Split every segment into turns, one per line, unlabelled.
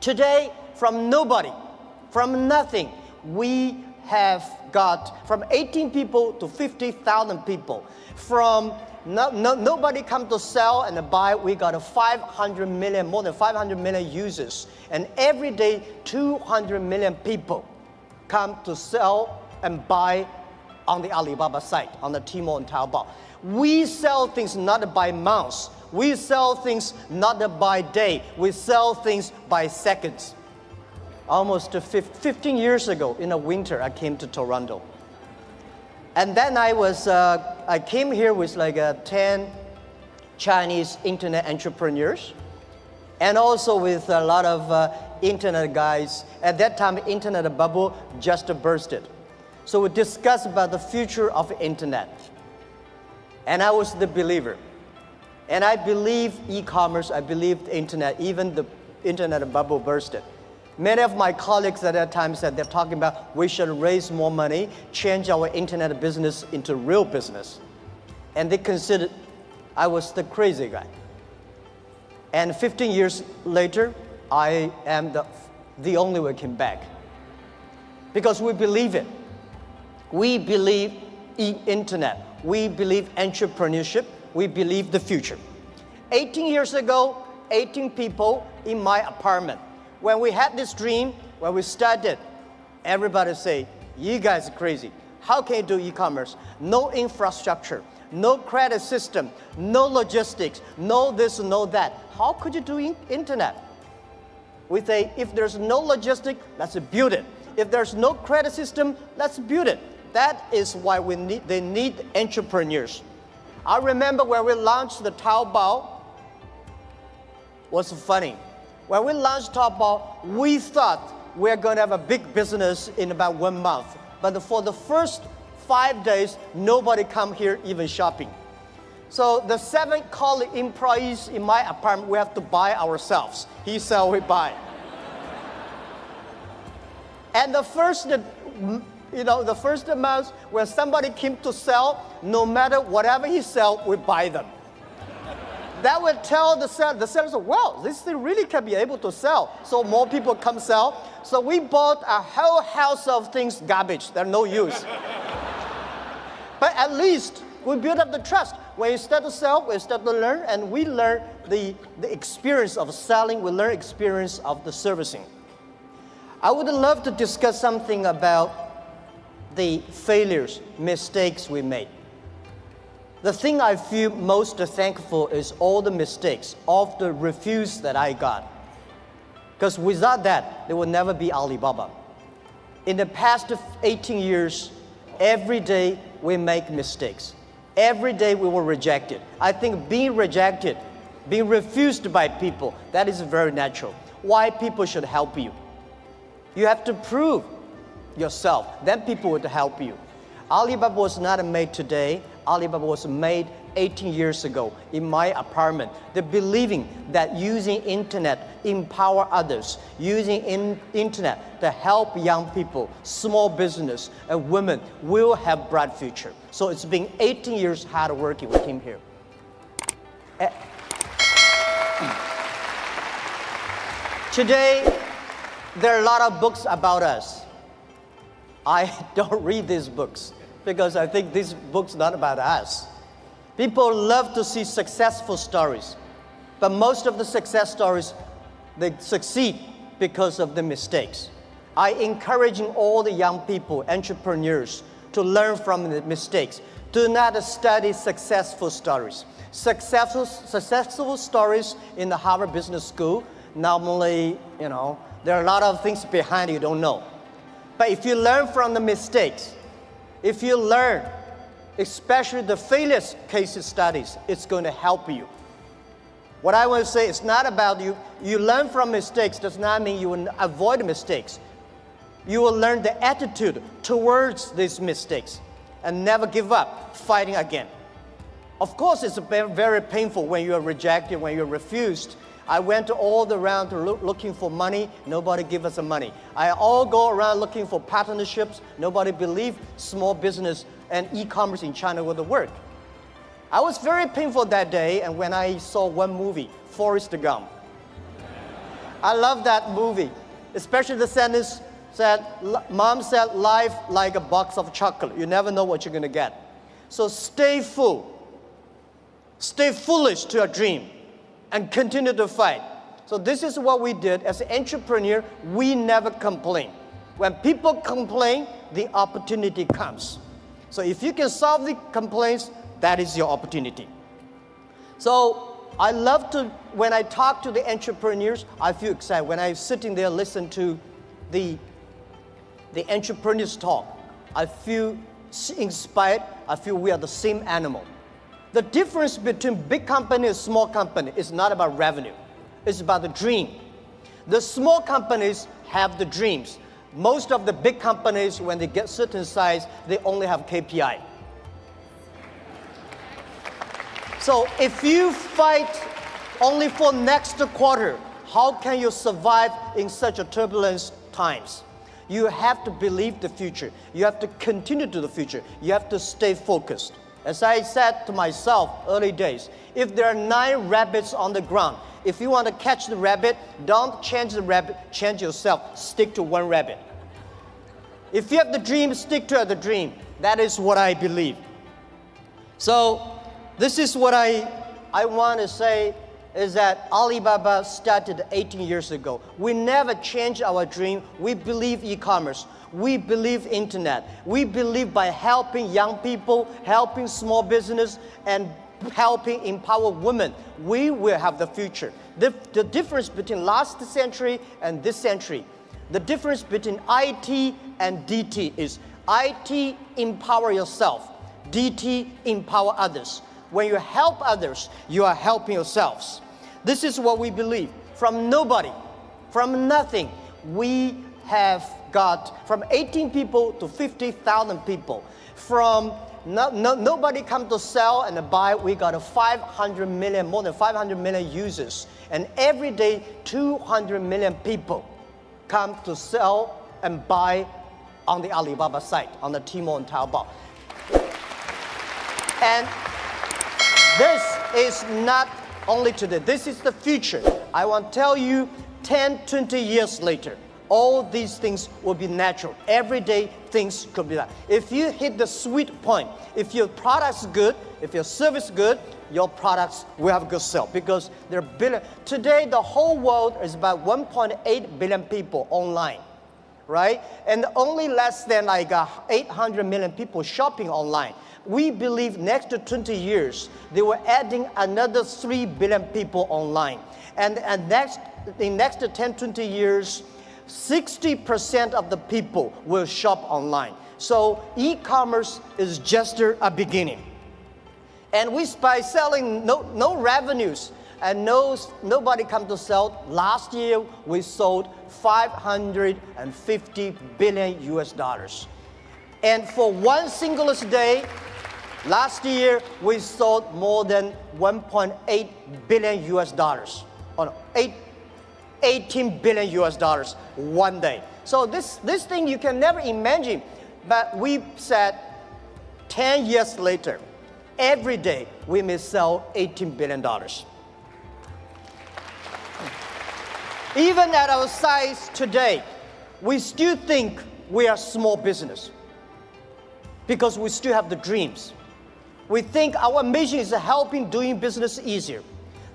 Today, from nobody, from nothing, we have got from 18 people to 50,000 people. From nobody come to sell and buy, we got 500 million, more than 500 million users. And every day, 200 million people come to sell and buy on the Alibaba site, on the Tmall and Taobao. We sell things not by months. We sell things not by day. We sell things by seconds. Almost 15 years ago, in the winter, I came to Toronto. And then I came here with like 10 Chinese internet entrepreneurs, and also with a lot of internet guys. At that time, internet bubble just bursted. So we discussed about the future of internet. And I was the believer. And I believe e-commerce, I believe the internet, even the internet bubble bursted. Many of my colleagues at that time said they're talking about we should raise more money, change our internet business into real business. And they considered I was the crazy guy. And 15 years later, I am the only one came back. Because we believe it. We believe in internet. We believe entrepreneurship. We believe the future. 18 years ago, 18 people in my apartment. When we had this dream, when we started, everybody say, you guys are crazy. How can you do e-commerce? No infrastructure, no credit system, no logistics, no this, no that. How could you do internet? We say, if there's no logistics, let's build it. If there's no credit system, let's build it. That is why they need entrepreneurs. I remember when we launched the Taobao, was funny. When we launched Taobao, we thought we're going to have a big business in about 1 month. But for the first 5 days, nobody come here even shopping. So the 7 colleague employees in my apartment, we have to buy ourselves. He sell, we buy. And the first month when somebody came to sell, no matter whatever he sell, we buy them. That would tell the sellers, well, this thing really can be able to sell. So more people come sell. So we bought a whole house of things, garbage, they're no use. But at least we build up the trust. When you start to sell, we start to learn, and we learn the experience of selling, we learn experience of the servicing. I would love to discuss something about the failures, mistakes we made. The thing I feel most thankful is all the mistakes, all the refuse that I got. Because without that, there would never be Alibaba. In the past 18 years, every day we make mistakes. Every day we were rejected. I think being rejected, being refused by people, that is very natural. Why people should help you? You have to prove yourself, then people would help you. Alibaba was not made today. Alibaba was made 18 years ago in my apartment. The believing that using internet empower others, using internet to help young people, small business, and women will have bright future. So it's been 18 years hard working we came here. Today, there are a lot of books about us. I don't read these books because I think these books are not about us. People love to see successful stories, but most of the success stories, they succeed because of the mistakes. I encouraging all the young people, entrepreneurs, to learn from the mistakes. Do not study successful stories. Successful stories in the Harvard Business School, normally, there are a lot of things behind you don't know. But if you learn from the mistakes, if you learn, especially the failure case studies, it's going to help you. What I want to say is not about you. You learn from mistakes does not mean you will avoid mistakes. You will learn the attitude towards these mistakes and never give up, fighting again. Of course, it's very painful when you are rejected, when you're refused. I went all around looking for money. Nobody give us the money. I all go around looking for partnerships. Nobody believed small business and e-commerce in China would work. I was very painful that day, and when I saw one movie, Forrest Gump. I love that movie, especially the sentence said, Mom said, life like a box of chocolate. You never know what you're going to get. So stay full. Stay foolish to your dream and continue to fight. So this is what we did. As an entrepreneur, we never complain. When people complain, the opportunity comes. So if you can solve the complaints, that is your opportunity. So I love to, when I talk to the entrepreneurs, I feel excited. When I'm sitting there listen to the entrepreneurs talk, I feel inspired. I feel we are the same animal. The difference between big company and small company is not about revenue. It's about the dream. The small companies have the dreams. Most of the big companies, when they get certain size, they only have KPI. So if you fight only for next quarter, how can you survive in such a turbulent times? You have to believe the future. You have to continue to the future. You have to stay focused. As I said to myself early days, if there are 9 rabbits on the ground, if you want to catch the rabbit, don't change the rabbit, change yourself. Stick to one rabbit. If you have the dream, stick to the dream. That is what I believe. So this is what I want to say is that Alibaba started 18 years ago. We never changed our dream. We believe e-commerce. We believe internet. We believe by helping young people, helping small business, and helping empower women, we will have the future. The difference between last century and this century, the difference between IT and DT is IT, empower yourself. DT, empower others. When you help others, you are helping yourselves. This is what we believe. From nobody, from nothing, we have got from 18 people to 50,000 people. From nobody come to sell and buy, we got 500 million, more than 500 million users. And every day, 200 million people come to sell and buy on the Alibaba site, on the Tmall and Taobao. And this is not only today, this is the future. I want to tell you, 10, 20 years later, all these things will be natural. Every day, things could be that. If you hit the sweet point, if your product's good, if your service good, your products will have a good sale because there are billion. Today, the whole world is about 1.8 billion people online, right? And only less than like 800 million people shopping online. We believe next to 20 years, they were adding another 3 billion people online. And in next to 10, 20 years, 60% of the people will shop online. So e-commerce is just a beginning. And by selling no revenues and nobody come to sell, last year we sold 550 billion US dollars. And for one single day, last year we sold more than 1.8 billion US dollars. Oh no, 18 billion US dollars one day. So this thing you can never imagine, but we said 10 years later, every day we may sell $18 billion. Even at our size today, we still think we are small business because we still have the dreams. We think our mission is helping doing business easier.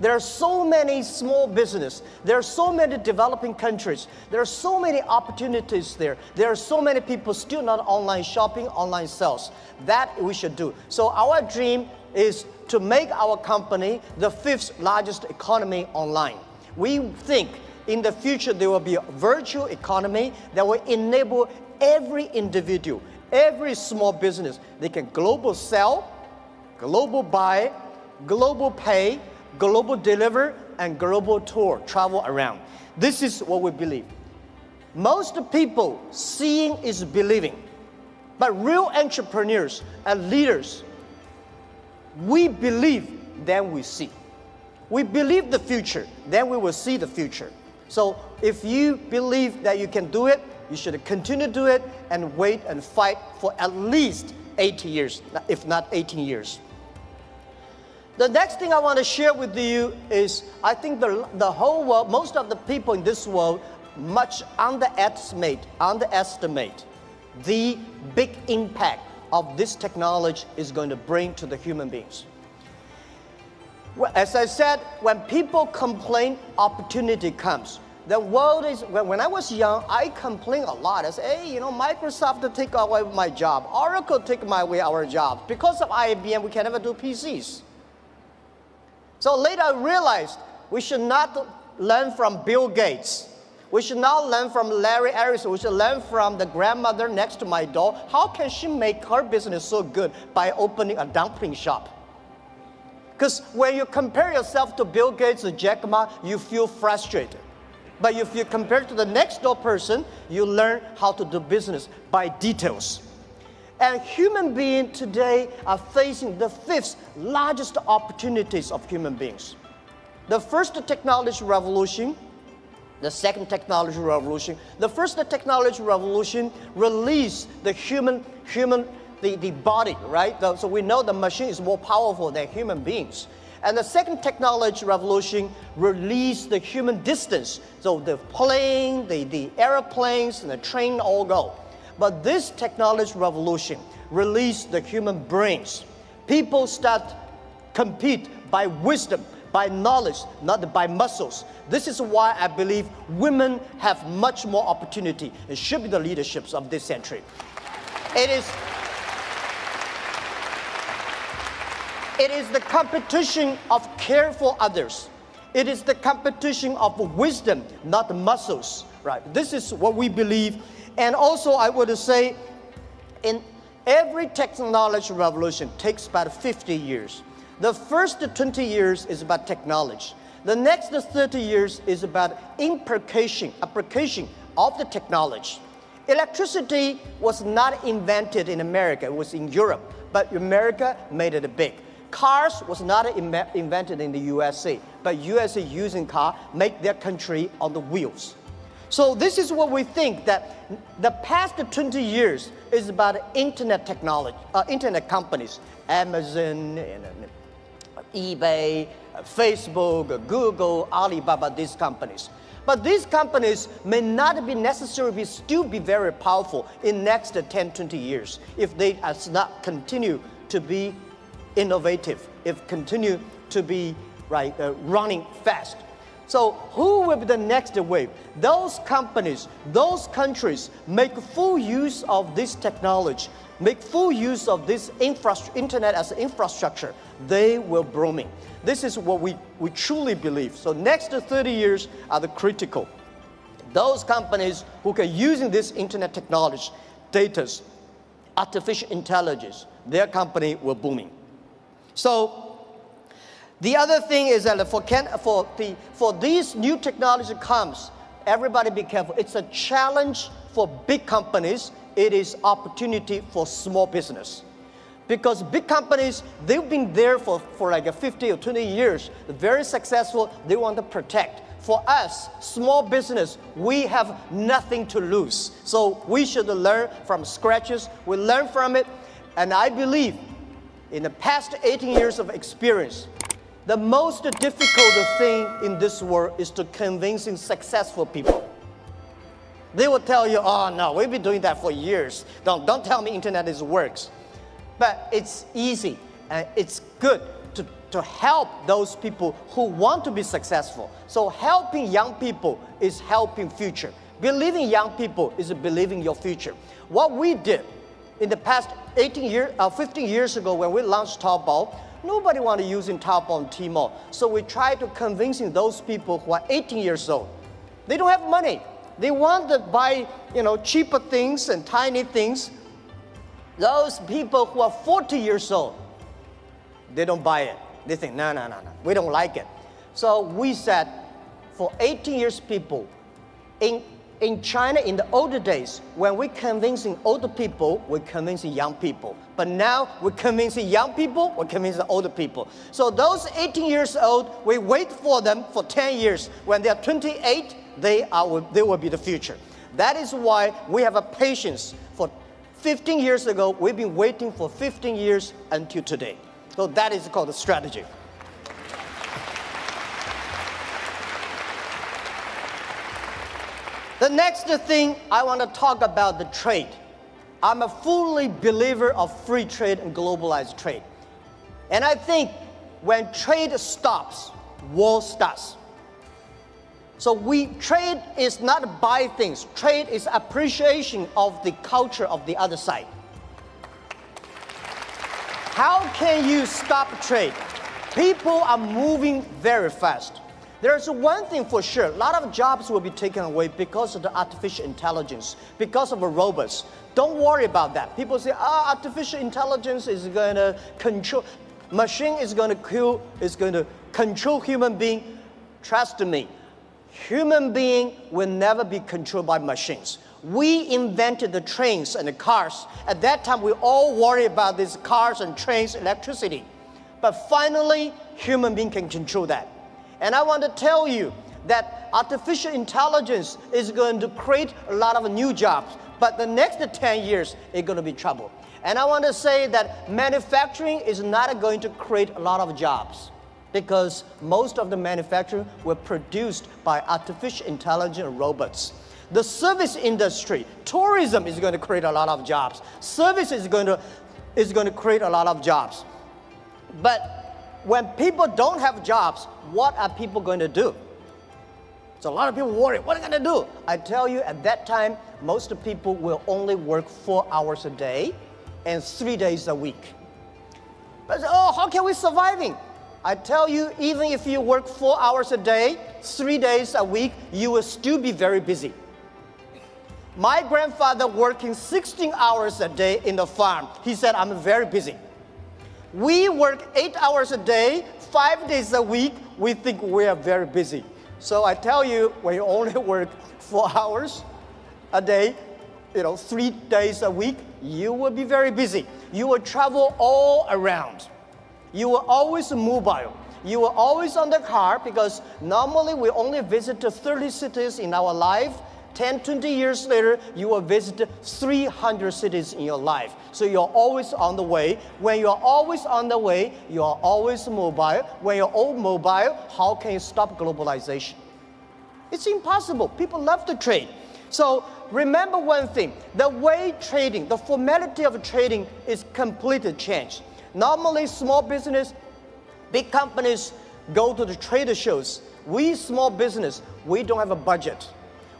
There are so many small businesses. There are so many developing countries. There are so many opportunities there. There are so many people still not online shopping, online sales. That we should do. So our dream is to make our company the 5th largest economy online. We think in the future there will be a virtual economy that will enable every individual, every small business, they can global sell, global buy, global pay, global deliver, and global tour, travel around. This is what we believe. Most people, seeing is believing. But real entrepreneurs and leaders, we believe, then we see. We believe the future, then we will see the future. So if you believe that you can do it, you should continue to do it and wait and fight for at least 80 years, if not 18 years. The next thing I want to share with you is I think the whole world, most of the people in this world, much underestimate the big impact of this technology is going to bring to the human beings. Well, as I said, when people complain, opportunity comes. The world is, when I was young, I complained a lot. I said, hey, Microsoft take away my job. Oracle take away our jobs. Because of IBM, we can never do PCs. So later I realized we should not learn from Bill Gates. We should not learn from Larry Ellison. We should learn from the grandmother next to my door. How can she make her business so good by opening a dumpling shop? Because when you compare yourself to Bill Gates or Jack Ma, you feel frustrated. But if you compare to the next door person, you learn how to do business by details. And human beings today are facing the fifth largest opportunities of human beings. The first technology revolution, the second technology revolution. The first technology revolution released the the body, right? So we know the machine is more powerful than human beings. And the second technology revolution released the human distance. So the plane, the airplanes, and the train all go. But this technology revolution released the human brains. People start compete by wisdom, by knowledge, not by muscles. This is why I believe women have much more opportunity and should be the leaderships of this century. It is the competition of care for others. It is the competition of wisdom, not muscles, right? This is what we believe. And also I would say, in every technology revolution takes about 50 years. The first 20 years is about technology. The next 30 years is about application of the technology. Electricity was not invented in America, it was in Europe, but America made it big. Cars was not invented in the USA, but USA using car make their country on the wheels. So this is what we think, that the past 20 years is about internet technology, internet companies, Amazon, and eBay, Facebook, Google, Alibaba, these companies. But these companies may not be necessarily still be very powerful in next 10, 20 years if they not continue to be innovative, if continue to be running fast. So who will be the next wave? Those companies, those countries make full use of this technology, make full use of this internet as infrastructure, they will booming. This is what we truly believe. So next 30 years are the critical. Those companies who can using this internet technology, data, artificial intelligence, their company will booming. So the other thing is that for these new technology comes, everybody be careful. It's a challenge for big companies. It is opportunity for small business. Because big companies, they've been there for like 50 or 20 years, very successful, they want to protect. For us, small business, we have nothing to lose. So we should learn from scratches, we learn from it, and I believe in the past 18 years of experience, the most difficult thing in this world is to convincing successful people. They will tell you, oh no, we've been doing that for years. Don't tell me internet works. But it's easy and it's good to help those people who want to be successful. So helping young people is helping future. Believing young people is believing your future. What we did in the past 15 years ago when we launched Taobao, nobody wanted using Taobao and Tmall. So we tried to convincing those people who are 18 years old. They don't have money. They want to buy, cheaper things and tiny things. Those people who are 40 years old, they don't buy it. They think, no, we don't like it. So we said, for 18 years people, in China, in the older days, when we're convincing older people, we're convincing young people. But now we're convincing young people, we're convincing older people. So those 18 years old, we wait for them for 10 years. When they're 28, they will be the future. That is why we have a patience. For 15 years ago, we've been waiting for 15 years until today. So that is called a strategy. The next thing I want to talk about the trade. I'm a fully believer of free trade and globalized trade. And I think when trade stops, war starts. So trade is not buy things. Trade is appreciation of the culture of the other side. How can you stop trade? People are moving very fast. There's one thing for sure, a lot of jobs will be taken away because of the artificial intelligence, because of the robots. Don't worry about that. People say, artificial intelligence is going to control, machine is going to control human being. Trust me, human being will never be controlled by machines. We invented the trains and the cars. At that time, we all worry about these cars and trains, electricity. But finally, human being can control that. And I want to tell you that artificial intelligence is going to create a lot of new jobs. But the next 10 years, it's going to be trouble. And I want to say that manufacturing is not going to create a lot of jobs because most of the manufacturing were produced by artificial intelligence robots. The service industry, tourism is going to create a lot of jobs. Service is going to create a lot of jobs. But when people don't have jobs, what are people going to do? So a lot of people worry, what are they going to do? I tell you, at that time, most people will only work 4 hours a day and 3 days a week. But how can we surviving? I tell you, even if you work 4 hours a day, 3 days a week, you will still be very busy. My grandfather working 16 hours a day in the farm. He said, I'm very busy. We work 8 hours a day, 5 days a week. We think we are very busy. So I tell you, when you only work 4 hours a day, 3 days a week, you will be very busy. You will travel all around. You will always mobile. You will always on the car because normally we only visit 30 cities in our life. 10, 20 years later, you will visit 300 cities in your life. So you're always on the way. When you're always on the way, you're always mobile. When you're all mobile, how can you stop globalization? It's impossible. People love to trade. So remember one thing, the way trading, the formality of trading is completely changed. Normally, small business, big companies go to the trade shows. We small business, we don't have a budget.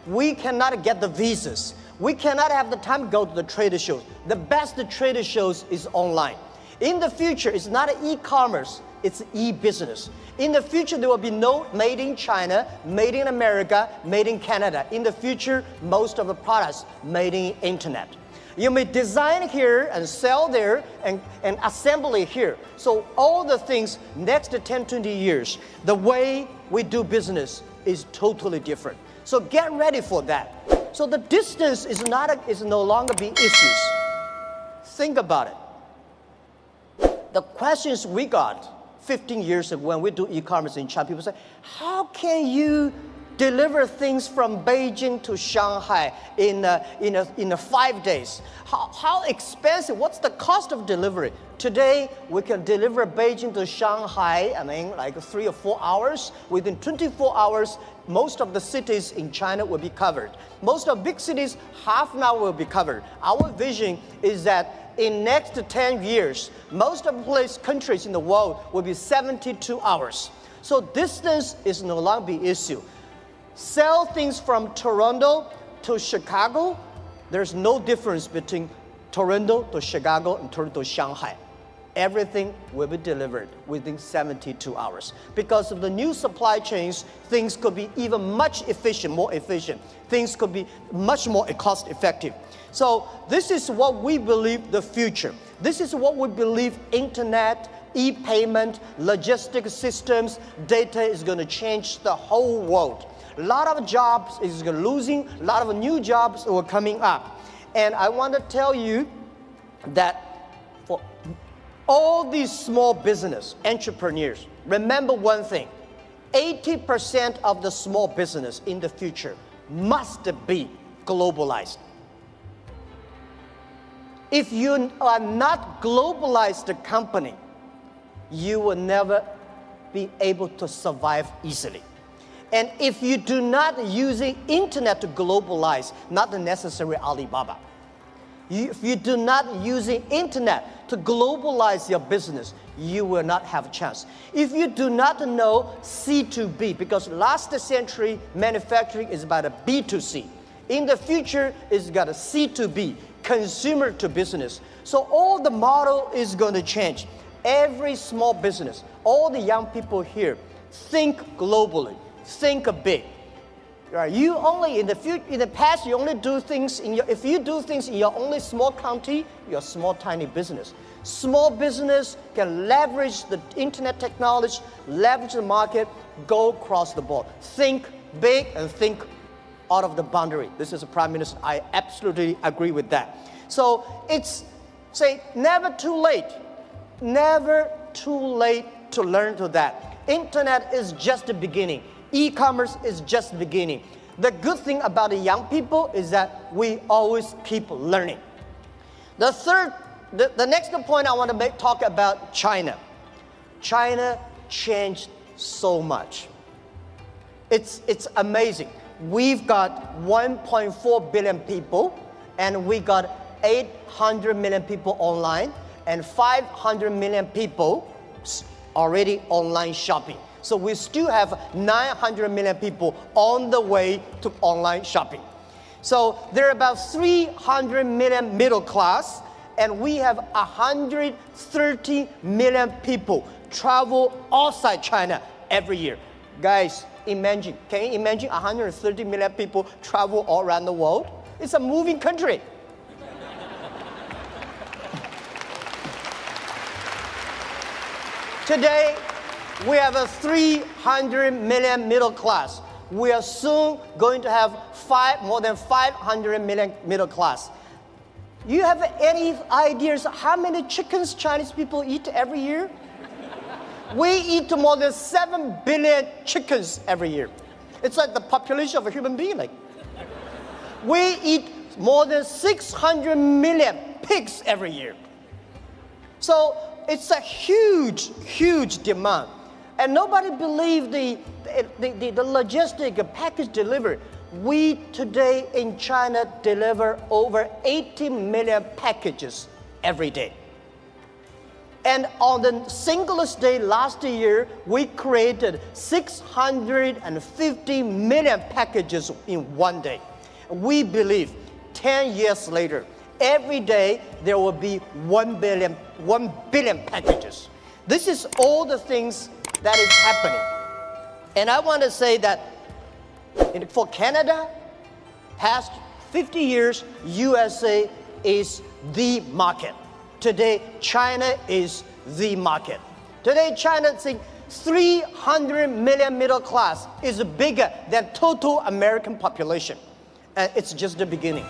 We cannot get the visas. We cannot have the time to go to the trade shows. The best trade shows is online. In the future, it's not e-commerce, it's e-business. In the future, there will be no made in China, made in America, made in Canada. In the future, most of the products made in internet. You may design here and sell there and assemble it here. So all the things next 10, 20 years, the way we do business is totally different. So get ready for that. So the distance is no longer be issues. Think about it. The questions we got 15 years ago when we do e-commerce in China, people say, how can you deliver things from Beijing to Shanghai in 5 days? How expensive? What's the cost of delivery? Today, we can deliver Beijing to Shanghai, like 3 or 4 hours. Within 24 hours, most of the cities in China will be covered. Most of big cities, half an hour will be covered. Our vision is that in next 10 years, most of the countries in the world will be 72 hours. So distance is no longer the issue. Sell things from Toronto to Chicago, there's no difference between Toronto to Chicago and Toronto to Shanghai. Everything will be delivered within 72 hours. Because of the new supply chains, things could be even much more efficient. Things could be much more cost effective. So this is what we believe the future. This is what we believe internet, e-payment, logistic systems, data is going to change the whole world. A lot of jobs is losing, a lot of new jobs are coming up. And I want to tell you that for all these small business entrepreneurs, remember one thing, 80% of the small business in the future must be globalized. If you are not globalized company, you will never be able to survive easily. And if you do not use the internet to globalize, not the necessary Alibaba. If you do not use the internet to globalize your business, you will not have a chance. If you do not know C2B, because last century manufacturing is about a B2C. In the future, it's got a C2B, consumer to business. So all the model is going to change. Every small business, all the young people here, think globally, think big. Right? You only in the past you only do things if you do things in your only small county, you're a small tiny business. Small business can leverage the internet technology, leverage the market, go across the board. Think big and think out of the boundary. This is a prime minister. I absolutely agree with that. So it's never too late. Never too late to learn to that. Internet is just the beginning. E-commerce is just the beginning. The good thing about the young people is that we always keep learning. The next point I want to talk about China. China changed so much. It's amazing. We've got 1.4 billion people, and we got 800 million people online, and 500 million people already online shopping. So we still have 900 million people on the way to online shopping. So there are about 300 million middle class, and we have 130 million people travel outside China every year. Guys, imagine, can you imagine 130 million people travel all around the world? It's a moving country. Today, we have a 300 million middle class. We are soon going to have more than 500 million middle class. You have any ideas how many chickens Chinese people eat every year? We eat more than 7 billion chickens every year. It's like the population of a human being. We eat more than 600 million pigs every year. So it's a huge, huge demand. And nobody believes the logistic package delivery. We today in China deliver over 80 million packages every day. And on the singlest day last year, we created 650 million packages in one day. We believe 10 years later, every day there will be 1 billion packages. This is all the things that is happening. And I want to say that for Canada, past 50 years, USA is the market. Today, China is the market. Today, China, 300 million middle class is bigger than total American population. And it's just the beginning.